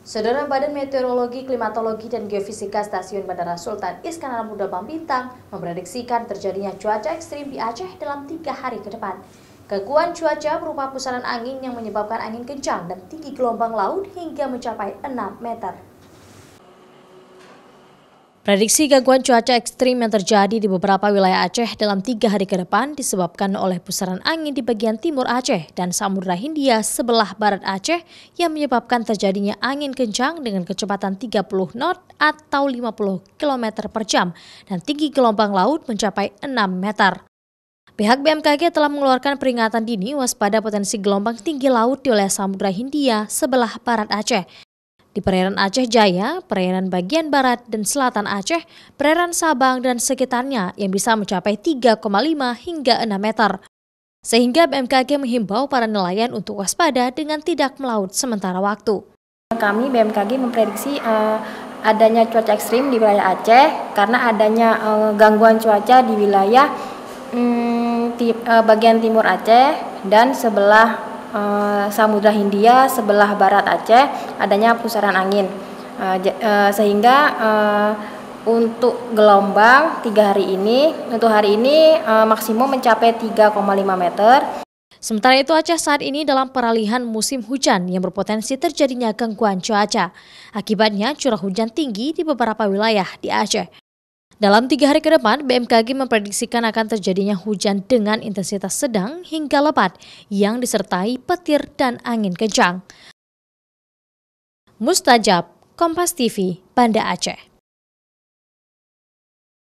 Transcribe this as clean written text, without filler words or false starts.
Saudara Badan Meteorologi, Klimatologi, dan Geofisika Stasiun Bandara Sultan Iskandar Muda Bintang memprediksikan terjadinya cuaca ekstrim di Aceh dalam 3 hari ke depan. Gangguan cuaca berupa pusaran angin yang menyebabkan angin kencang dan tinggi gelombang laut hingga mencapai 6 meter. Prediksi gangguan cuaca ekstrim yang terjadi di beberapa wilayah Aceh dalam 3 hari ke depan disebabkan oleh pusaran angin di bagian timur Aceh dan Samudra Hindia sebelah barat Aceh yang menyebabkan terjadinya angin kencang dengan kecepatan 30 knot atau 50 km per jam dan tinggi gelombang laut mencapai 6 meter. Pihak BMKG telah mengeluarkan peringatan dini waspada potensi gelombang tinggi laut di wilayah Samudra Hindia sebelah barat Aceh. Di perairan Aceh Jaya, perairan bagian barat dan selatan Aceh, perairan Sabang dan sekitarnya yang bisa mencapai 3,5 hingga 6 meter. Sehingga BMKG menghimbau para nelayan untuk waspada dengan tidak melaut sementara waktu. Kami BMKG memprediksi adanya cuaca ekstrim di wilayah Aceh karena adanya gangguan cuaca di wilayah bagian timur Aceh dan sebelah Samudra Hindia sebelah barat Aceh adanya pusaran angin sehingga untuk gelombang 3 hari ini maksimum mencapai 3,5 meter. Sementara itu Aceh saat ini dalam peralihan musim hujan yang berpotensi terjadinya gangguan cuaca. Akibatnya curah hujan tinggi di beberapa wilayah di Aceh. Dalam 3 hari ke depan, BMKG memprediksikan akan terjadinya hujan dengan intensitas sedang hingga lebat yang disertai petir dan angin kencang. Mustajab, Kompas TV, Banda Aceh.